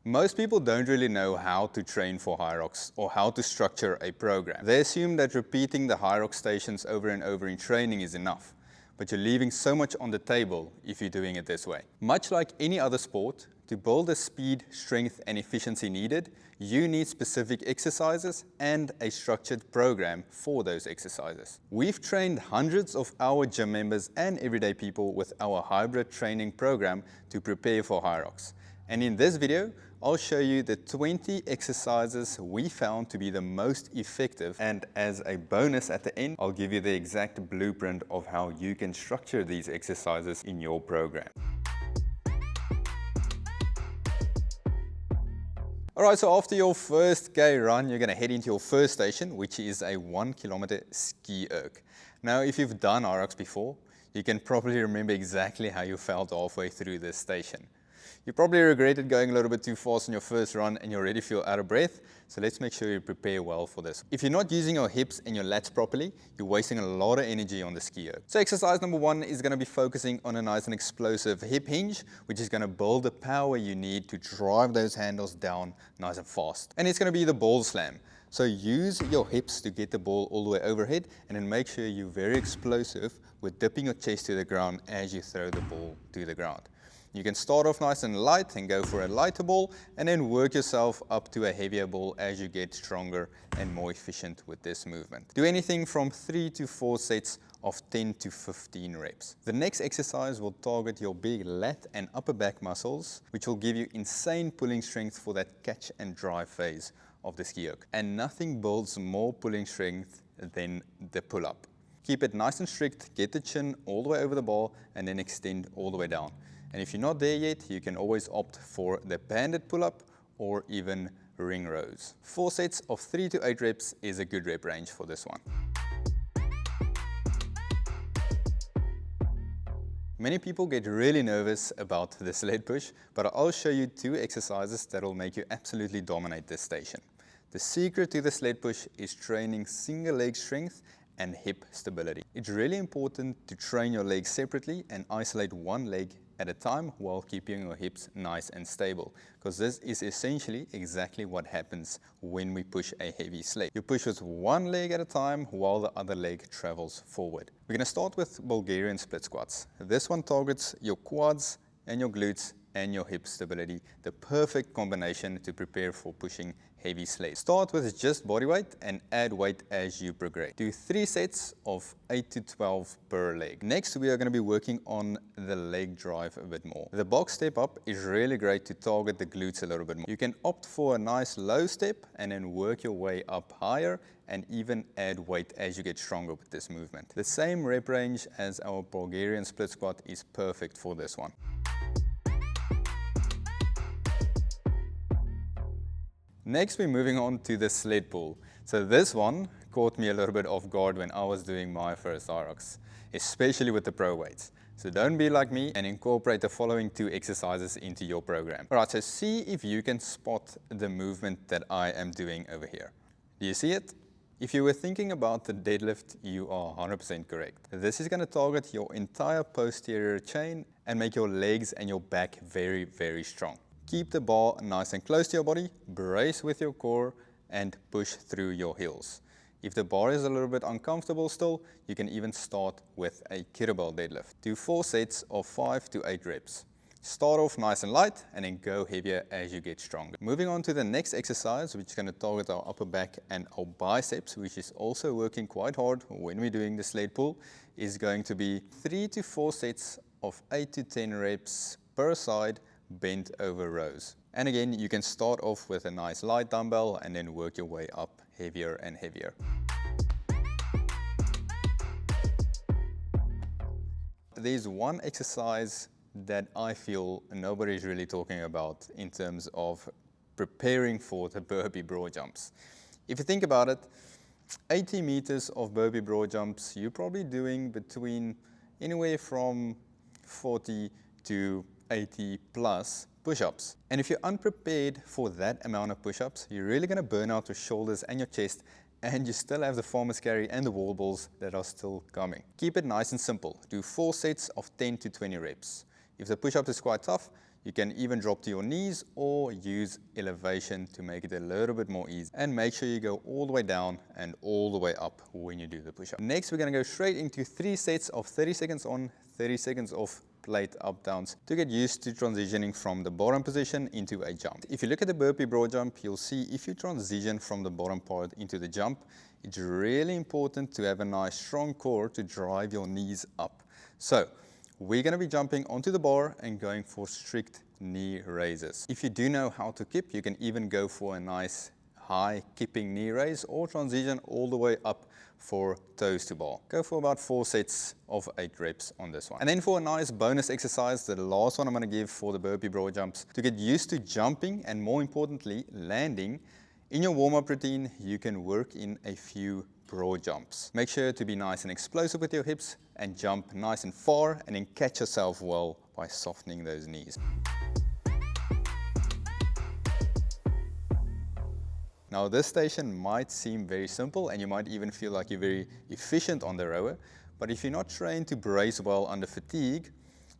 Most people don't really know how to train for Hyrox or how to structure a program. They assume that repeating the Hyrox stations over and over in training is enough, but you're leaving so much on the table if you're doing it this way. Much like any other sport, to build the speed, strength, and efficiency needed, you need specific exercises and a structured program for those exercises. We've trained hundreds of our gym members and everyday people with our hybrid training program to prepare for Hyrox. And in this video, I'll show you the 20 exercises we found to be the most effective, and as a bonus at the end, I'll give you the exact blueprint of how you can structure these exercises in your program. Alright, so after your first K run, you're going to head into your first station, which is a 1 kilometer Ski Erg. Now, if you've done Hyrox before, you can probably remember exactly how you felt halfway through this station. You probably regretted going a little bit too fast on your first run and you already feel out of breath, so let's make sure you prepare well for this. If you're not using your hips and your lats properly, you're wasting a lot of energy on the Ski Erg. So exercise number 1 is going to be focusing on a nice and explosive hip hinge, which is going to build the power you need to drive those handles down nice and fast. And it's going to be the ball slam. So use your hips to get the ball all the way overhead, and then make sure you're very explosive with dipping your chest to the ground as you throw the ball to the ground. You can start off nice and light and go for a lighter ball, and then work yourself up to a heavier ball as you get stronger and more efficient with this movement. Do anything from 3 to 4 sets of 10 to 15 reps. The next exercise will target your big lat and upper back muscles, which will give you insane pulling strength for that catch and drive phase of the Ski Erg. And nothing builds more pulling strength than the pull-up. Keep it nice and strict, get the chin all the way over the bar, and then extend all the way down. And if you're not there yet, you can always opt for the banded pull-up or even ring rows. 4 sets of 3 to 8 reps is a good rep range for this one. Many people get really nervous about the sled push, but I'll show you 2 exercises that will make you absolutely dominate this station. The secret to the sled push is training single leg strength and hip stability. It's really important to train your legs separately and isolate one leg at a time while keeping your hips nice and stable, because this is essentially exactly what happens when we push a heavy sled. You push with one leg at a time while the other leg travels forward. We're going to start with Bulgarian split squats. This one targets your quads and your glutes and your hip stability, the perfect combination to prepare for pushing heavy sleds. Start with just body weight and add weight as you progress. Do 3 sets of 8 to 12 per leg. Next, we are going to be working on the leg drive a bit more. The box step up is really great to target the glutes a little bit more. You can opt for a nice low step and then work your way up higher, and even add weight as you get stronger with this movement. The same rep range as our Bulgarian split squat is perfect for this one. Next, we're moving on to the sled pull. So this one caught me a little bit off guard when I was doing my first Hyrox, especially with the pro weights. So don't be like me and incorporate the following 2 exercises into your program. Alright, so see if you can spot the movement that I am doing over here. Do you see it? If you were thinking about the deadlift, you are 100% correct. This is going to target your entire posterior chain and make your legs and your back very, very strong. Keep the bar nice and close to your body, brace with your core, and push through your heels. If the bar is a little bit uncomfortable still, you can even start with a kettlebell deadlift. Do 4 sets of 5 to 8 reps. Start off nice and light and then go heavier as you get stronger. Moving on to the next exercise, which is going to target our upper back and our biceps, which is also working quite hard when we're doing the sled pull, is going to be 3 to 4 sets of 8 to 10 reps per side, bent over rows. And again, you can start off with a nice light dumbbell and then work your way up heavier and heavier. There's one exercise that I feel nobody's really talking about in terms of preparing for the burpee broad jumps. If you think about it, 80 meters of burpee broad jumps, you're probably doing between anywhere from 40 to 80 plus push-ups. And if you're unprepared for that amount of push-ups, you're really going to burn out your shoulders and your chest, and you still have the farmer's carry and the wall balls that are still coming. Keep it nice and simple. Do 4 sets of 10 to 20 reps. If the push-up is quite tough, You can even drop to your knees or use elevation to make it a little bit more easy. And make sure you go all the way down and all the way up when you do the push-up. Next, we're going to go straight into 3 sets of 30 seconds on, 30 seconds off plate up downs to get used to transitioning from the bottom position into a jump. If you look at the burpee broad jump, you'll see if you transition from the bottom part into the jump, it's really important to have a nice strong core to drive your knees up. So we're going to be jumping onto the bar and going for strict knee raises. If you do know how to kip, you can even go for a nice high kipping knee raise or transition all the way up for toes to bar. Go for about 4 sets of 8 reps on this one. And then for a nice bonus exercise, the last one I'm going to give for the burpee broad jumps, to get used to jumping and more importantly landing. In your warm-up routine, you can work in a few broad jumps. Make sure to be nice and explosive with your hips and jump nice and far, and then catch yourself well by softening those knees. Now this station might seem very simple and you might even feel like you're very efficient on the rower, but if you're not trained to brace well under fatigue,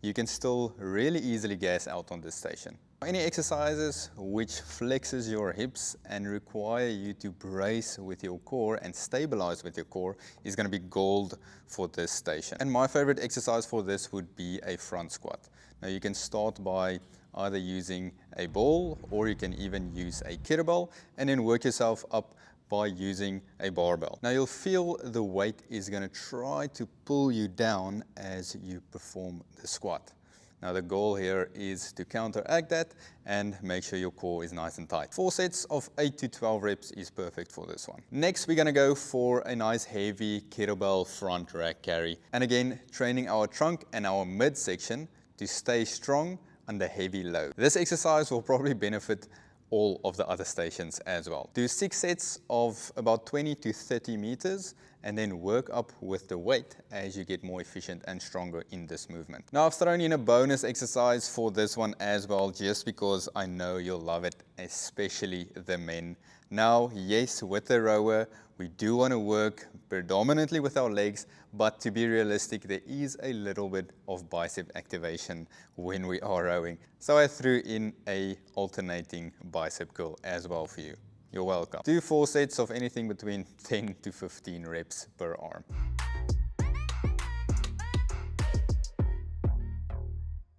you can still really easily gas out on this station. Any exercises which flexes your hips and require you to brace with your core and stabilize with your core is going to be gold for this station. And my favorite exercise for this would be a front squat. Now you can start by either using a ball or you can even use a kettlebell and then work yourself up by using a barbell. Now you'll feel the weight is going to try to pull you down as you perform the squat. Now the goal here is to counteract that and make sure your core is nice and tight. 4 sets of 8 to 12 reps is perfect for this one. Next, we're going to go for a nice heavy kettlebell front rack carry. And again, training our trunk and our midsection to stay strong under heavy load. This exercise will probably benefit all of the other stations as well. Do 6 sets of about 20 to 30 meters and then work up with the weight as you get more efficient and stronger in this movement. Now I've thrown in a bonus exercise for this one as well, just because I know you'll love it, especially the men. Now, yes, with the rower, we do want to work predominantly with our legs, but to be realistic, there is a little bit of bicep activation when we are rowing. So I threw in a alternating bicep curl as well for you. You're welcome. Do 4 sets of anything between 10 to 15 reps per arm.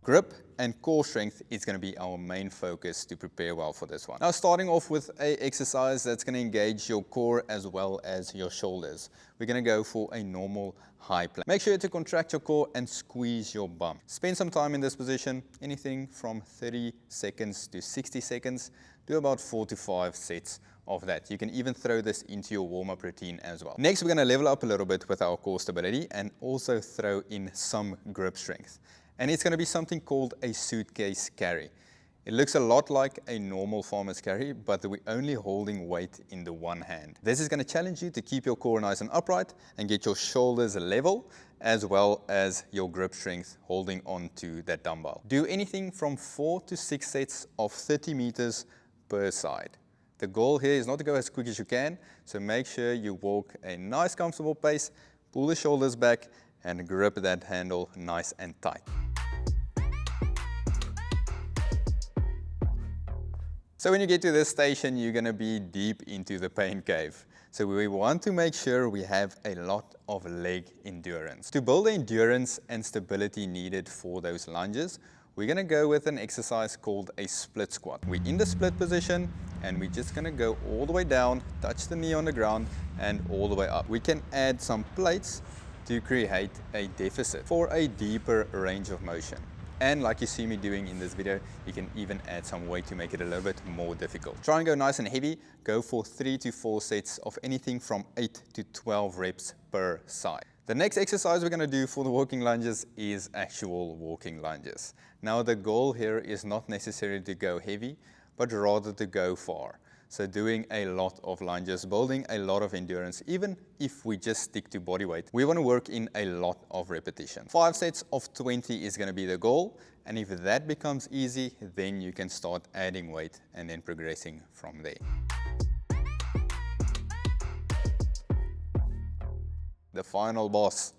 Grip and core strength is going to be our main focus to prepare well for this one. Now starting off with an exercise that's going to engage your core as well as your shoulders. We're going to go for a normal high plank. Make sure to contract your core and squeeze your bum. Spend some time in this position, anything from 30 seconds to 60 seconds. Do about 4 to 5 sets of that. You can even throw this into your warm-up routine as well. Next, we're going to level up a little bit with our core stability and also throw in some grip strength. And it's going to be something called a suitcase carry. It looks a lot like a normal farmer's carry, but we're only holding weight in the one hand. This is going to challenge you to keep your core nice and upright and get your shoulders level, as well as your grip strength holding on to that dumbbell. Do anything from 4 to 6 sets of 30 meters per side. The goal here is not to go as quick as you can, so make sure you walk a nice comfortable pace, pull the shoulders back and grip that handle nice and tight. So when you get to this station, you're going to be deep into the pain cave. So we want to make sure we have a lot of leg endurance. To build the endurance and stability needed for those lunges, we're going to go with an exercise called a split squat. We're in the split position and we're just going to go all the way down, touch the knee on the ground and all the way up. We can add some plates to create a deficit for a deeper range of motion. And like you see me doing in this video, you can even add some weight to make it a little bit more difficult. Try and go nice and heavy. Go for 3 to 4 sets of anything from 8 to 12 reps per side. The next exercise we're going to do for the walking lunges is actual walking lunges. Now the goal here is not necessarily to go heavy, but rather to go far. So doing a lot of lunges, building a lot of endurance, even if we just stick to body weight, we want to work in a lot of repetition. 5 sets of 20 is going to be the goal. And if that becomes easy, then you can start adding weight and then progressing from there. The final boss.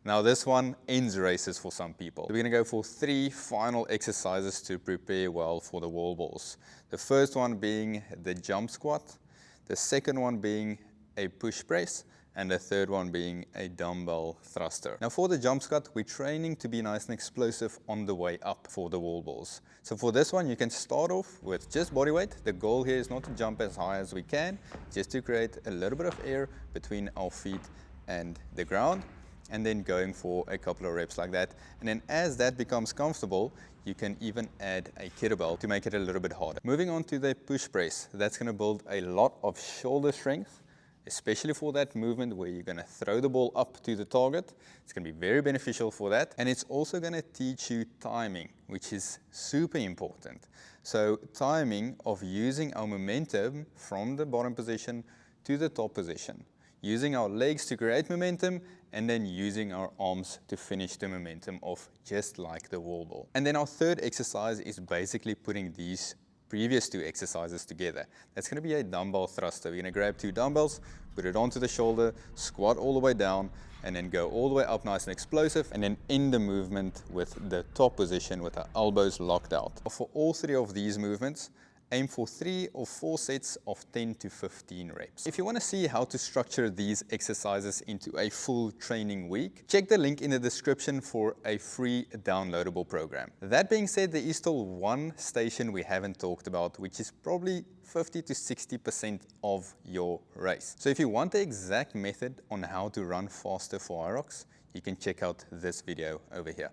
Now this one ends races for some people. We're going to go for 3 final exercises to prepare well for the wall balls. The first one being the jump squat, the second one being a push press, and the third one being a dumbbell thruster. Now for the jump squat, we're training to be nice and explosive on the way up for the wall balls. So for this one, you can start off with just body weight. The goal here is not to jump as high as we can, just to create a little bit of air between our feet and the ground, and then going for a couple of reps like that. And then as that becomes comfortable, you can even add a kettlebell to make it a little bit harder. Moving on to the push press, that's going to build a lot of shoulder strength, especially for that movement where you're going to throw the ball up to the target. It's going to be very beneficial for that. And it's also going to teach you timing, which is super important. So timing of using our momentum from the bottom position to the top position, using our legs to create momentum, and then using our arms to finish the momentum off, just like the wall ball. And then our third exercise is basically putting these previous 2 exercises together. That's going to be a dumbbell thruster. We're going to grab 2 dumbbells, put it onto the shoulder, squat all the way down, and then go all the way up nice and explosive, and then end the movement with the top position with our elbows locked out. For all 3 of these movements, aim for 3 or 4 sets of 10 to 15 reps. If you want to see how to structure these exercises into a full training week, check the link in the description for a free downloadable program. That being said, there is still one station we haven't talked about, which is probably 50 to 60% of your race. So if you want the exact method on how to run faster for Hyrox, you can check out this video over here.